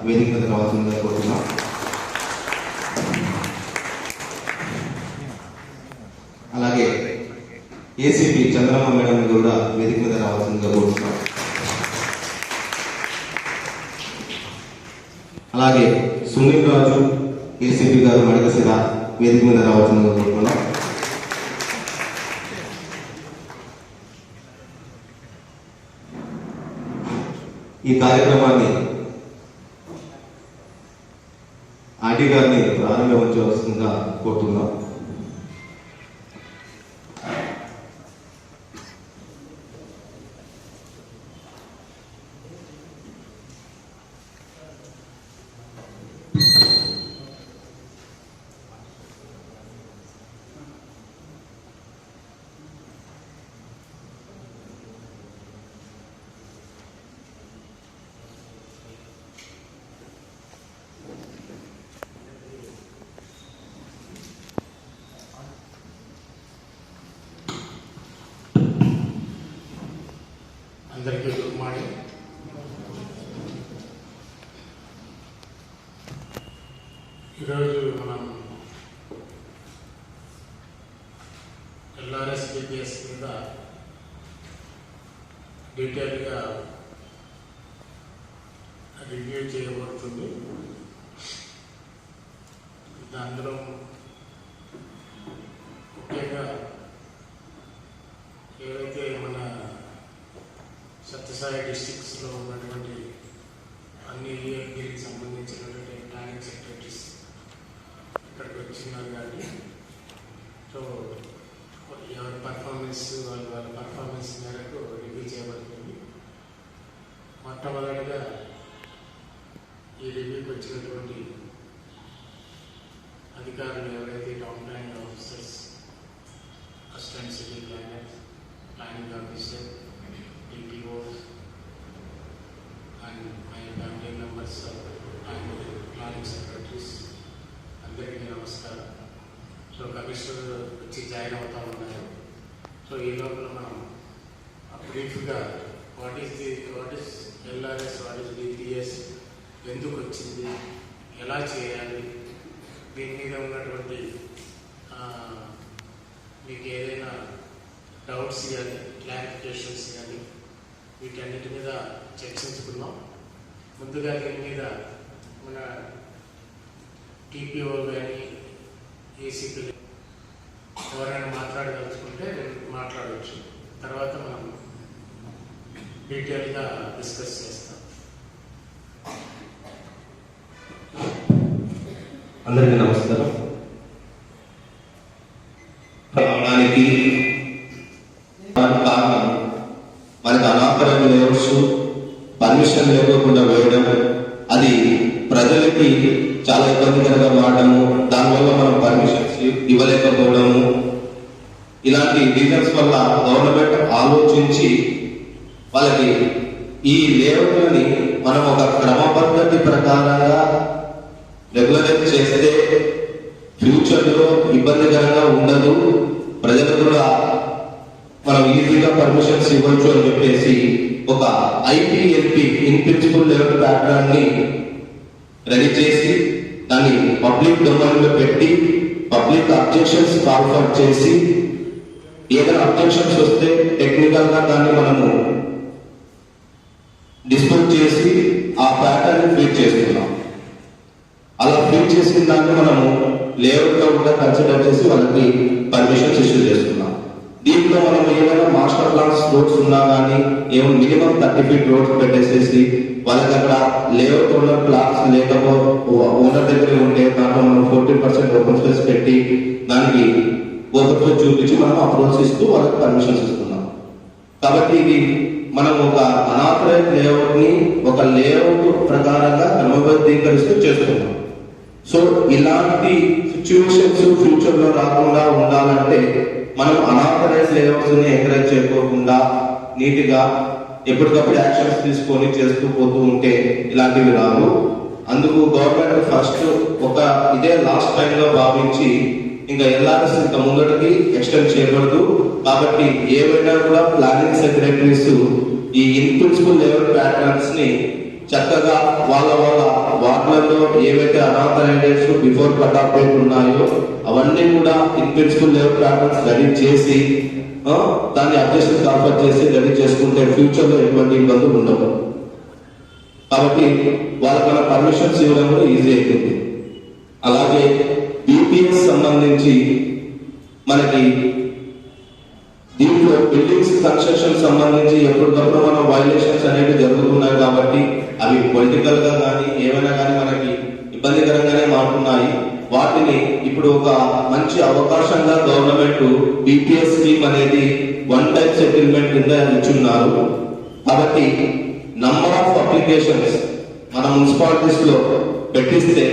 వేదిక మీద రావాల్సిందిగా కోరుతున్నాం. అలాగే ఏసీపీ చంద్రమ్మ మేడం కూడా వేదిక మీద రావాల్సిందిగా కోరుతున్నాం. అలాగే సునీల్ రాజు ఏసీపీ గారు మడకసిర వేదిక మీద రావాల్సిందిగా కోరుతున్నాం. ఈ కార్యక్రమాన్ని ఆర్టీ గారిని ప్రారంభించవలసిందిగా కోరుతున్నాం. అందరికీ గుడ్ మార్నింగ్. ఈరోజు మనం ఎల్ఆర్ఎస్ బిపిఎస్ కింద డీటెయిల్గా రివ్యూ చేయబడుతుంది. అందులో ముఖ్యంగా ఏవైతే మన సత్యసాయి డిస్ట్రిక్ట్స్లో ఉన్నటువంటి అన్ని ఈఎఫ్కి సంబంధించినటువంటి ప్లానింగ్ సెక్రటరీస్ ఇక్కడికి వచ్చినారు. కానీ సో ఎవరి పర్ఫార్మెన్స్ వాళ్ళ పర్ఫార్మెన్స్ మేరకు రివ్యూ చేయబడుతుంది. మొట్టమొదటిగా ఈ రివ్యూకి వచ్చినటువంటి అధికారులు ఎవరైతే town planning officers, assistant city planar, planning officer, DPOs and my family members and planning secretaries, అందరికీ నమస్కారం. సో కమిషనర్ వచ్చి జాయిన్ అవుతా ఉన్నారు. సో ఈ లోపల మనం బ్రీఫ్గా what is LRS, what is BPS, ఎందుకు వచ్చింది, ఎలా చేయాలి, దీని మీద ఉన్నటువంటి మీకు ఏదైనా డౌట్స్ కానీ క్లారిఫికేషన్స్ కానీ వీటన్నిటి మీద చర్చించుకున్నాం. ముందుగా దీని మీద మన టీపీఓ కానీ ఏసీపీ ఎవరైనా మాట్లాడదలుచుకుంటే మాట్లాడవచ్చు. తర్వాత మనం డీటెయిల్గా డిస్కస్ చేస్తాం. అందరికీ నమస్కారం. రావడానికి కారణం మనకి అనాథరైన లేఅవుట్స్ పర్మిషన్ లేకుండా వేయడం, అది ప్రజలకి చాలా ఇబ్బందికరంగా మారడము, దానివల్ల మనం పర్మిషన్స్ ఇవ్వలేకపోవడము, ఇలాంటి రీజన్స్ వల్ల గవర్నమెంట్ ఆలోచించి వాళ్ళకి ఈ లేఅవుట్లని మనం ఒక క్రమ పద్ధతి ప్రకారంగా రెగ్యులరైజ్ చేస్తే ఫ్యూచర్లో ఇబ్బందికరంగా ఉండదు, ప్రజలు కూడా మనం ఈజీగా పర్మిషన్స్ ఇవ్వచ్చు అని చెప్పేసి ఒక ఐపీఎల్పి ఇన్ ప్రిన్సిపల్ లెవెల్ ప్యాటర్న్ ని రెడీ చేసి దాన్ని పబ్లిక్ డొమైన్ లో పెట్టి పబ్లిక్ అబ్జెక్షన్స్ ఫార్వర్డ్ చేసి ఏదైనా అబ్జెక్షన్స్ వస్తే టెక్నికల్ గా దాన్ని మనము డిస్పోజ్ చేసి ఆ ప్యాటర్న్ ని ఫీడ్ చేస్తున్నాం. అలా ఫీడ్ చేసిన దాన్ని మనము లేఅవుట్ లో కూడా కన్సిడర్ చేసి వాళ్ళకి పర్మిషన్స్ ఇష్యూ చేస్తున్నాం. దీంట్లో మనం ఏమైనా మాస్టర్ ప్లాన్స్ రోడ్స్ ఉన్నా కానీ ఏమో మినిమం 30 feet రోడ్స్ పెట్టేసేసి వాళ్ళకి అక్కడ లేఅవుట్ ఉన్న ప్లాన్స్ లేకపోతే ఓనర్ దగ్గర ఉంటే దాంట్లో మనం 14% ఓపెన్ స్పేస్ పెట్టి దానికి ఓపెన్ స్పేస్ చూపించి మనం అప్రోచ్ ఇస్తూ వాళ్ళకి పర్మిషన్స్ ఇస్తున్నాం. కాబట్టి ఇది మనం ఒక అనాథరైజ్ లేఅవుట్ ని ఒక లేఅవుట్ ప్రకారంగా క్రమబద్ధీకరిస్తూ చేస్తున్నాం. సో ఇలాంటి సిచ్యువేషన్స్ ఫ్యూచర్ లో రాకుండా ఉండాలంటే మనం అనాథరైజ్ లేఅవుట్స్ ని ఎంకరేజ్ చేయకోకుండా నీట్గా ఎప్పటికప్పుడు యాక్షన్స్ తీసుకొని చేస్తూ పోతూ ఉంటే ఇలాంటివి రావు. అందుకు గవర్నమెంట్ ఫస్ట్ ఒక ఇదే లాస్ట్ టైంలో భావించి ఇంకా ఎల్ఆర్ఎస్ ఇంకా ముందటికి ఎక్స్టెండ్ చేయబడదు. కాబట్టి ఏమైనా కూడా ప్లానింగ్ సెక్రటరీస్ ఈ ఇన్ ప్రిన్సిపల్ లెవెల్ ప్యాటర్న్స్ ని చక్కగా వాళ్ళ వార్డులలో ఏవైతే అనాథరైజర్స్ బిఫోర్ కట్ ఆఫ్ డేట్ ఉన్నాయో అవన్నీ కూడా in principle layout patterns ready చేసి దాన్ని అడ్జస్ట్మెంట్ కాన్ఫర్ చేసి రెడీ చేసుకుంటే ఫ్యూచర్ లో ఎటువంటి ఇబ్బందులు ఉండవు. కాబట్టి వాళ్ళకన్నా పర్మిషన్స్ ఇవ్వడం కూడా ఈజీ అవుతుంది. అలాగే బీపీఎస్ సంబంధించి మనకి దీంట్లో బిల్డింగ్స్ కన్స్ట్రక్షన్ సంబంధించి ఎప్పటికప్పుడు మనం వైలేషన్స్ అనేవి జరుగుతున్నాయి కాబట్టి అవి పొలిటికల్ గా కానీ ఏమైనా కానీ మనకి ఇబ్బందికరంగానే మారుతున్నాయి. వాటిని ఇప్పుడు ఒక మంచి అవకాశంగా గవర్నమెంట్ బీపీఎస్ స్కీమ్ అనేది వన్ టైం సెటిల్మెంట్ కింద ఇచ్చున్నారు. కాబట్టి నంబర్ ఆఫ్ అప్లికేషన్స్ మన మున్సిపాలిటీస్ లో పెట్టిస్తే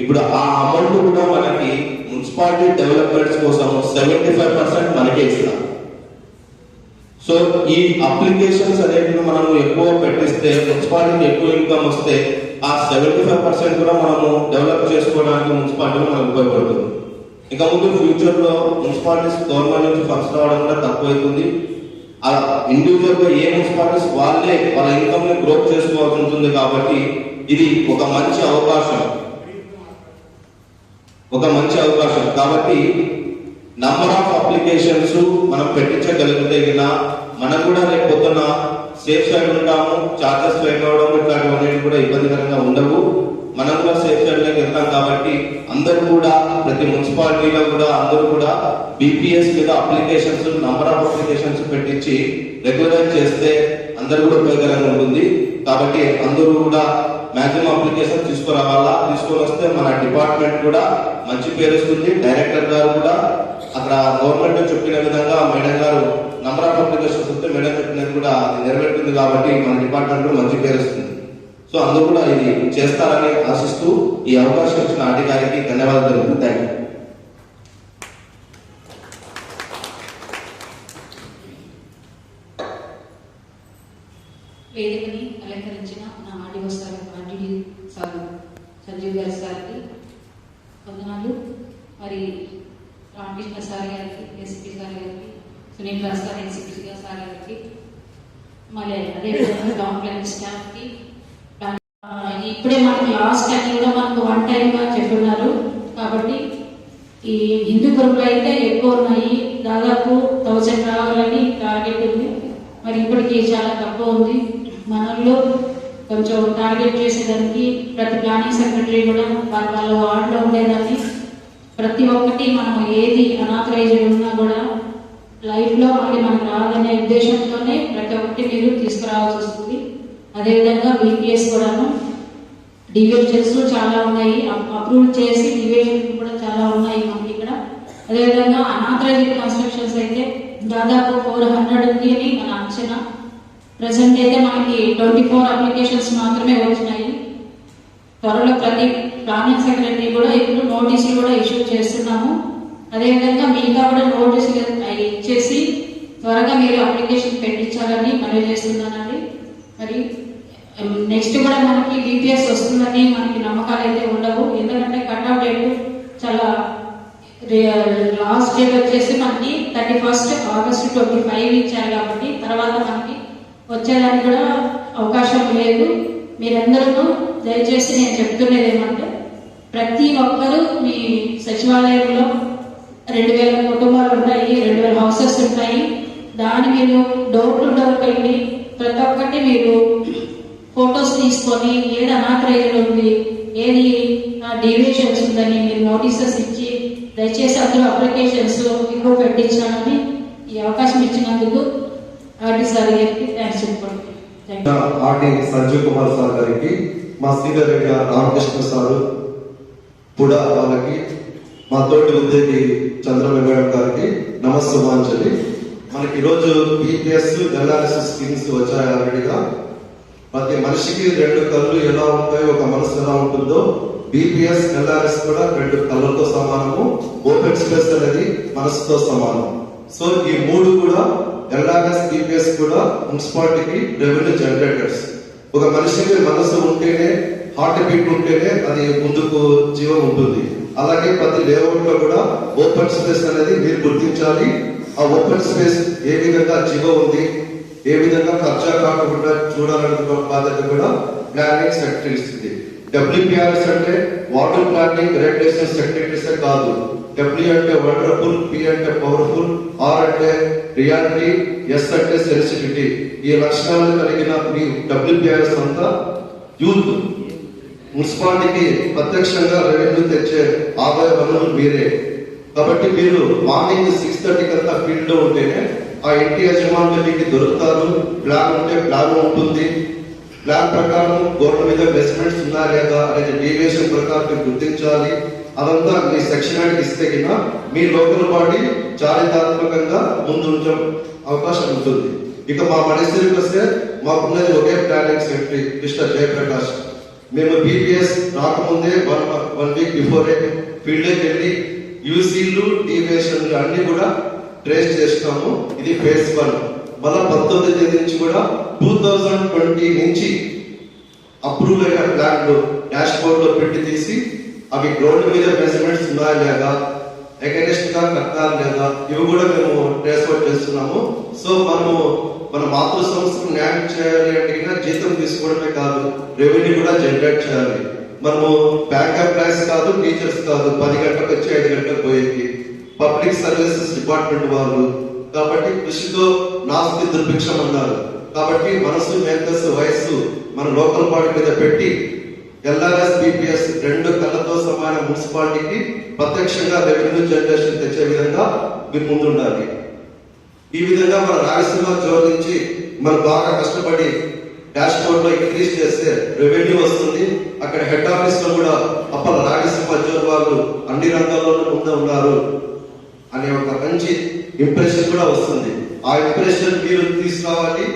ఇప్పుడు ఆ అమౌంట్ కూడా మనకి మున్సిపాలిటీ డెవలప్మెంట్స్ కోసం 75% మనకే ఇస్తాం. సో ఈ అప్లికేషన్స్ అనేవి మనం ఎక్కువ పెట్టిస్తే మున్సిపాలిటీకి ఎక్కువ ఇన్కమ్ వస్తే ఆ 75% కూడా మనము డెవలప్ చేసుకోవడానికి మున్సిపాలిటీలో మనకు ఉపయోగపడుతుంది. ఇక ముందు ఫ్యూచర్ లో మున్సిపాలిటీస్ గవర్నమెంట్ నుంచి ఫండ్స్ రావడం కూడా తక్కువైతుంది. అలా ఇండివిజువల్ గా ఏ మున్సిపాలిటీస్ వాళ్ళే వాళ్ళ ఇన్కమ్ ని గ్రోత్ చేసుకోవాల్సి ఉంటుంది. కాబట్టి ఇది ఒక మంచి అవకాశం కాబట్టి నంబర్ ఆఫ్ అప్లికేషన్స్ మనం పెట్టించగలిగితే మనకు కూడా రేపు పొద్దున సేఫ్ సైడ్ ఉంటాము. చార్జెస్ పే కావడం ఇట్లాంటివన్నీ కూడా ఇబ్బందికరంగా ఉండవు. మనం కూడా సేఫ్ సైడ్ లోకి వెళ్తాం. కాబట్టి అందరూ కూడా ప్రతి మున్సిపాలిటీలో కూడా అందరూ కూడా బీపీఎస్ మీద అప్లికేషన్స్ నంబర్ ఆఫ్ అప్లికేషన్స్ పెట్టించి రెగ్యులరైజ్ చేస్తే అందరూ కూడా ఉపయోగకరంగా ఉంటుంది. కాబట్టి అందరూ కూడా మాక్సిమం అప్లికేషన్ తీసుకురావాలా. తీసుకొని వస్తే మన డిపార్ట్మెంట్ కూడా మంచి పేరు వస్తుంది. డైరెక్టర్ గారు కూడా అక్కడ గవర్నమెంట్ చెప్పిన విధంగా మేడం గారు నంబర్ ఆఫ్ అప్లికేషన్స్ వస్తే మేడం చెప్పినది కూడా అది నెరవేరుతుంది. కాబట్టి మన డిపార్ట్మెంట్ కూడా మంచి పేరు వస్తుంది. సో అందరూ కూడా ఇది చేస్తారని ఆశిస్తూ ఈ అవకాశం ఇచ్చిన ఆర్టీ గారికి ధన్యవాదాలు తెలుపుతూ థ్యాంక్ యూ. వేదికని అలంకరించిన నా RDO sir RTD sir Sanjeev గారి సార్కి వందనాలు. మరి రామకృష్ణ సార్ గారికి, ఎస్పీ సార్ గారికి, Sunil Raj sir NCP sir గారికి, మళ్ళీ అదేవిధంగా టౌన్ ప్లానింగ్ స్టాఫ్కి. ఇప్పుడే మనకు లాస్ట్ టైం కూడా మనకు వన్ టైంగా చెప్తున్నారు. కాబట్టి ఈ హిందూపురంలో అయితే ఎక్కువ ఉన్నాయి, దాదాపు 1000 రావాలని టార్గెట్ ఉంది. మరి ఇప్పటికీ చాలా తక్కువ ఉంది. మనలో కొంచెం టార్గెట్ చేసేదానికి ప్రతి ప్లానింగ్ సెక్రటరీ కూడా వాళ్ళ వార్డులో ఉండేదాన్ని ప్రతి ఒక్కటి మనం ఏది అనాథరైజ్డ్ ఉన్నా కూడా లైఫ్లో మళ్ళీ మనకు రాదనే ఉద్దేశంతోనే ప్రతి ఒక్కటి మీరు తీసుకురావాల్సి వస్తుంది. అదేవిధంగా బీపీఎస్ కూడాను డివిజన్స్ చాలా ఉన్నాయి, అప్రూవ్ చేసి డివిజన్ కూడా చాలా ఉన్నాయి మనకి ఇక్కడ. అదేవిధంగా అనాథరైజ్డ్ కన్స్ట్రక్షన్స్ అయితే దాదాపు 400 ఉంది అని మన అంచనా. ప్రజెంట్ అయితే మనకి 24 అప్లికేషన్స్ మాత్రమే వచ్చినాయి. త్వరలో ప్రతి ప్లానింగ్ సెక్రటరీ కూడా ఇప్పుడు నోటీసులు కూడా ఇష్యూ చేస్తున్నాము. అదేవిధంగా మిగతా కూడా నోటీసులు ఇచ్చేసి త్వరగా మీరు అప్లికేషన్ పెట్టించాలని మనవి చేస్తున్నానండి. మరి నెక్స్ట్ కూడా మనకి బీపీఎస్ వస్తుందని మనకి నమ్మకాలు అయితే ఉండవు. ఎందుకంటే కట్ ఆఫ్ డేట్ చాలా లాస్ట్ డేట్ వచ్చేసి మనకి 31 ఆగస్టు 25 ఇచ్చారు. కాబట్టి తర్వాత మనకి వచ్చేదానికి కూడా అవకాశం లేదు. మీరందరూ దయచేసి నేను చెప్తున్నది ఏమంటే ప్రతి ఒక్కరూ మీ సచివాలయంలో 2000 కుటుంబాలు ఉంటాయి, 2000 హౌసెస్ ఉంటాయి. దాన్ని మీరు డోర్ టు డోర్ వెళ్ళి ప్రతి ఒక్కటి మీరు ఫొటోస్ తీసుకొని ఏది అనాథరైజ్డ్ ఉంది, ఏది డీవియేషన్స్ ఉందని మీరు నోటీసెస్ ఇచ్చి దయచేసి అందరూ అప్లికేషన్స్ ఎక్కువ పెట్టించాలని ఈ అవకాశం ఇచ్చినందుకు ఆర్టీ సార్ గారికి థ్యాంక్స్ చెప్పుకోండి. ఆర్టీ సంజీవ్ కుమార్ సార్ గారికి, మా సీనియర్ రామకృష్ణ సారు కూడా వాళ్ళకి, మా తోటి ఉద్యోగి చంద్రబాబు మేడం గారికి నమస్సుమాంజలి. మనకి ఈరోజు బీపీఎస్ ఎల్ఆర్ఎస్ స్కీమ్స్ వచ్చాయి ఆల్రెడీగా. ప్రతి మనిషికి 2 కళ్ళు ఎలా ఉంటాయో, ఒక మనసు ఎలా ఉంటుందో బీపీఎస్ ఎల్ఆర్ఎస్ కూడా 2 కళ్ళతో సమానము. ఓపెన్ స్పేస్ అనేది మనసుతో సమానం. సో ఈ 3 కూడా ఎల్ఆర్ఎస్ బీపీఎస్ కూడా మున్సిపాలిటీకి రెవెన్యూ జనరేటర్స్. ఒక మనిషికి మనసు ఉంటేనే, హార్ట్ బీట్ ఉంటేనే అది ముందుకు జీవం ఉంటుంది. అలాగే ప్రతి లేఅవుట్ లో కూడా ఓపెన్ స్పేస్ అనేది మీరు గుర్తించాలి. ఆ ఓపెన్ స్పేస్ ఏ విధంగా జీవం ఉంది, ఏ విధంగా ఖర్చు కాకుండా చూడాలనుకున్న బాధ్యత కూడా ప్లానింగ్ సెక్రటరీస్ ఇది. డబ్ల్యూపీఆర్ఎస్ అంటే వాటర్ ప్లానింగ్ రెగ్యులేషన్ సెక్రటరీస్ కాదు. డబ్ల్యూ అంటే వండర్ఫుల్, పి అంటే పవర్ఫుల్, ఆర్ అంటే రియాలిటీ, ఎస్ అంటే సెన్సిటివిటీ. ఈ లక్షణాలు కలిగిన మీ డబ్ల్యూపీఆర్ఎస్ అంతా యూత్ మున్సిపాలిటీకి ప్రత్యక్షంగా రెవెన్యూ తెచ్చే ఆదాయ వనరులు మీరే. కాబట్టి మీరు మార్నింగ్ 6:30 అంతా ఫీల్డ్ లో ఉంటేనే ఆ ఇంటి యజమానులు మీకు దొరుకుతారు. ప్లాన్ ఉంటే ప్లాన్ ఉంటుంది. ప్లాన్ ప్రకారం గోడల మీద బేస్మెంట్స్ ఉన్నా లేదా అనేది డీవియేషన్ ప్రకారం మీరు గుర్తించాలి. అదంతా మీ సెక్షన్ ఇస్తే కింద మీ లోకల్ బాడీ చారిత్రాత్మకంగా ముందుంచే అవకాశం ఉంటుంది. ఇక మా మనిషికి వస్తే మాకున్నది ఒకే ప్లానింగ్ సెక్రటరీ మిస్టర్ జయప్రకాష్. మేము బీపీఎస్ రాకముందే 1 వీక్ బిఫోరే ఫీల్డ్కి వెళ్ళి యూసీలు డీవియేషన్లు అన్ని కూడా ట్రేస్ చేస్తాము. ఇది ఫేజ్ 1. మళ్ళా 19 తేదీ నుంచి కూడా 2020 నుంచి అప్రూవ్ అయిన ప్లాన్లు డాష్ బోర్డ్ లో పెట్టి తీసి అవి గ్రౌండ్ మీద మెజర్మెంట్స్ ఉన్నాయా లేదా, ఎగనెస్ట్ గా కట్టాలి లేదా, ఇవి కూడా మేము ట్రేస్ అవుట్ చేస్తున్నాము. సో మనము మన మాతృ సంస్థకు న్యాయం చేయాలి అంటే జీతం తీసుకోవడమే కాదు, రెవెన్యూ కూడా జనరేట్ చేయాలి. మనము బ్యాంక్ ఎంప్లాయీస్ కాదు, టీచర్స్ కాదు, 10 గంటలకు వచ్చి 5 గంటలకు పోయేది పబ్లిక్ సర్వీసెస్ డిపార్ట్మెంట్ వాళ్ళు. కాబట్టి కృషితో నాస్తి దుర్భిక్షం అన్నారు. కాబట్టి మనసు, మేధస్సు, వయస్సు మన లోకల్ బాడీ మీద పెట్టి ఎల్ఆర్ఎస్ బీపీఎస్ 2 కళ్ళతో సమాన మున్సిపాలిటీకి ప్రత్యక్షంగా రెవెన్యూ జనరేషన్ తెచ్చే విధంగా మీరు ముందుండాలి. ఈ విధంగా మన రాయలసీమ జోన్ నుంచి మనం బాగా కష్టపడి డాష్ బోర్డ్ లో ఇంక్రీజ్ చేస్తే రెవెన్యూ వస్తుంది. అక్కడ హెడ్ ఆఫీస్ లో కూడా అప్పల రాయలసీమ జోన్ వాళ్ళు అన్ని రంగాల్లోనూ ముందు ఉన్నారు అనే ఒక మంచి ఇంప్రెషన్ కూడా వస్తుంది. ఆ ఇంప్రెషన్ మీరు తీసుకురావాలి.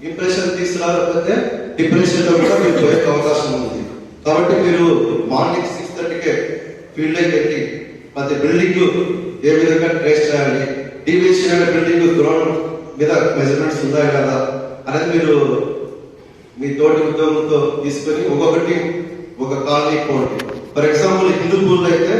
ఇంప్రెషన్ తీసుకురాకపోతే డిప్రెషన్ లో కూడా మీరు పోయే అవకాశం ఉంది. కాబట్టి మీరు మార్నింగ్ 6:30కే ఫీల్డ్ లోకి వెళ్ళి ప్రతి బిల్డింగ్ ఏ విధంగా ట్రేస్ చేయాలి, డీవియేషన్ అనే బిల్డింగ్ గ్రౌండ్ మీద మెజర్మెంట్స్ ఉన్నాయా కదా అనేది మీరు మీ తోటి ఉద్యోగులతో తీసుకొని ఒక్కొక్కటి ఒక కాలనీ పోండి. ఫర్ ఎగ్జాంపుల్ హిందూపూర్ అయితే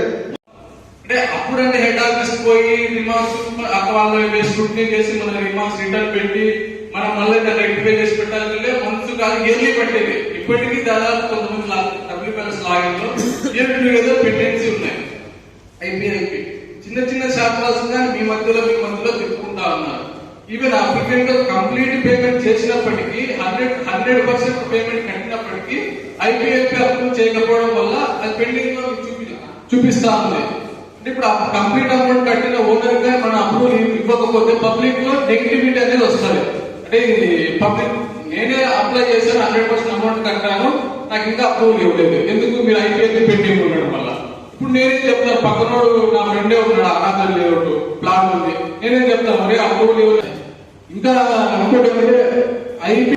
అంటే అప్పుడంటే హెడ్ ఆఫీస్ పోయి రిమార్క్స్ అక్కడ వాళ్ళు స్క్రూటినీ చేసి మన రిమార్క్స్ రిటర్న్ పెట్టి మనం మళ్ళీ దాన్ని రెక్టిఫై చేసి పెట్టాలంటే మనసు కాదు ఇయర్లీ పట్టేది. ఇప్పటికీ దాదాపు కొంతమంది డబ్ల్యూపీఎస్ లాగిన్ లో ఇయర్ ఏదో పెండెన్సీ ఉన్నాయి. ఐపీఎల్పి చిన్న చిన్న శాస్త్రాలు కానీ మీ మధ్యలో తిప్పుకుంటా ఉన్నారు. ఈవెన్ అప్లికెంట్ కంప్లీట్ పేమెంట్ చేసినప్పటికీ 100% పేమెంట్ కట్టినప్పటికీ ఐపీఎల్పి అప్రూవ్ చేయకపోవడం వల్ల అది పెండింగ్ లో చూపిస్తా ఉంది. అంటే ఇప్పుడు కంప్లీట్ అమౌంట్ కట్టిన ఓనర్ గా మన అప్రూవల్ ఇవ్వకపోతే పబ్లిక్ లో నెగిటివిటీ అనేది వస్తుంది. అంటే ఇది పబ్లిక్ నేనే అప్లై చేశాను, 100% అమౌంట్ కట్టాను, నాకు ఇంకా అప్రూవల్ ఇవ్వలేదు, ఎందుకు మీరు ఐపీఎల్పి పెండింగ్ ఉండడం వల్ల. ఇప్పుడు నేనేం చెప్తాను, పక్కనోడు నా ఫ్రెండే ఉన్నాడు, అనాథ లేఅవుట్ ప్లాన్ ఉంది, నేనేం చెప్తాను మరి అప్రూవల్ ఇవ్వలేదు. ఇంకా ఇంకోటి ఏంటంటే ఐపీ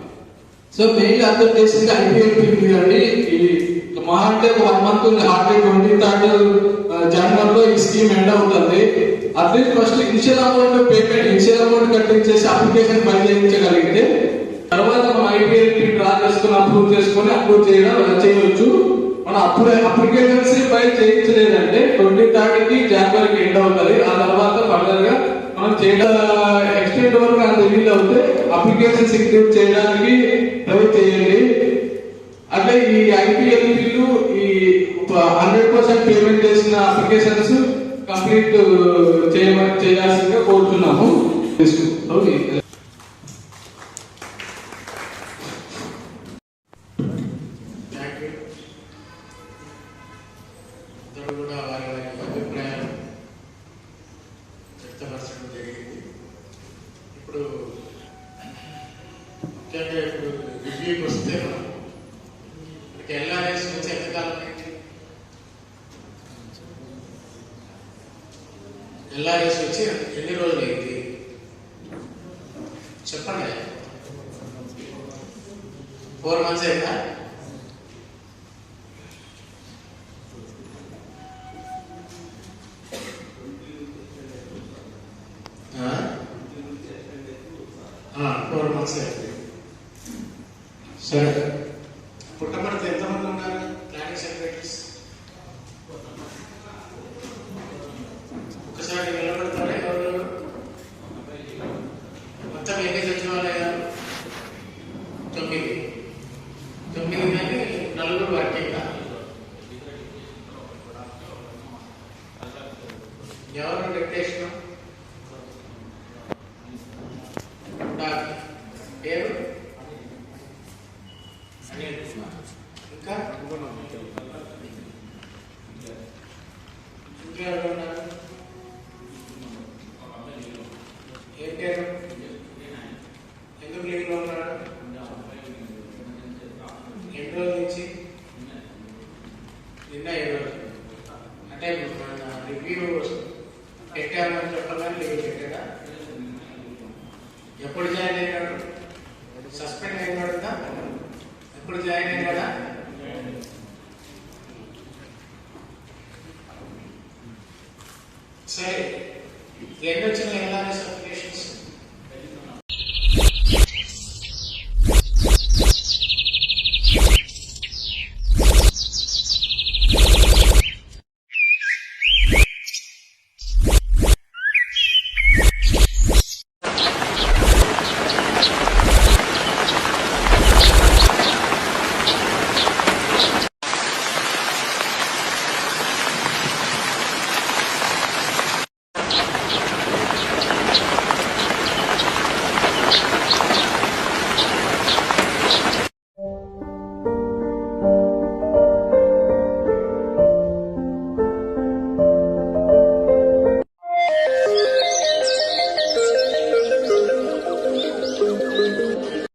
సో మెయిన్ అర్థం చేసింది ఐపీఎల్పి అండి. మహా అంటే 1 మంత్ ఉంది, హార్డ్లీ 23rd జనవరిలో ఈ స్కీమ్ ఎండ్ అవుతుంది. అట్లీస్ట్ ఫస్ట్ ఇనిషియల్ అమౌంట్ కట్టించేసి అప్లికేషన్ ఫైల్ చేయించగలిగితే తర్వాత మనం ఐపీఎల్పి డ్రా చేసుకుని అప్రూవ్ చేయవచ్చు. మనం అప్లికేషన్స్ ఫైల్ చేయించలేదంటే 23rd జనవరికి ఎండ్ అవుతుంది. ఆ తర్వాత ఫర్దర్ గా మనం ఎక్స్టెండ్ వరకు అంత వీలు అవుతే అప్లికేషన్స్ ఇంక్లూడ్ చేయడానికి ట్రై చేయండి. అంటే ఈ ఐపీఎల్పీలు ఈ 100% పేమెంట్ చేసిన అప్లికేషన్స్ కంప్లీట్ చేయాల్సిందిగా కోరుతున్నాము. కూడా వారి అభిప్రాయాలు వ్యక్తపరచడం జరిగింది. ఇప్పుడు ముఖ్యంగా ఇప్పుడు రివ్యూకి వస్తే మనం ఎల్ఆర్ఎస్ వచ్చి ఎంతకాలం అయింది? ఎల్ఆర్ఎస్ వచ్చి ఎన్ని రోజులు అయింది చెప్పండి. 4 months అయిందా? సరే, పుట్టపడితే ఎంతమంది ఉన్నారు ప్లానింగ్ సెక్రటరీస్? ఒకసారి నిలబడతారా? ఎవరు మొత్తం ఎన్ని సచివాలయాలు? 9 ఎవరు డిక్టేషన్ పేరు అనిల్ కుమార్. ఇంకా ఇంకెవరు ఉన్నారు? ఏం పేరు? ఎందుకు లీవ్లో ఉన్నాడు? ఎన్ని రోజుల నుంచి? నిన్న 7 రోజులు. అంటే మన రివ్యూ పెట్టామని చెప్పగానే లీవ్ పెట్టాడా? ఎప్పుడు జాయిన్ అయ్యాడు? సస్పెండ్ అయినాడుగా? ఎప్పుడు జాయిన్ అయ్యాడా? సరే, ఎన్ని వచ్చిన ఎల్ఆర్ఎస్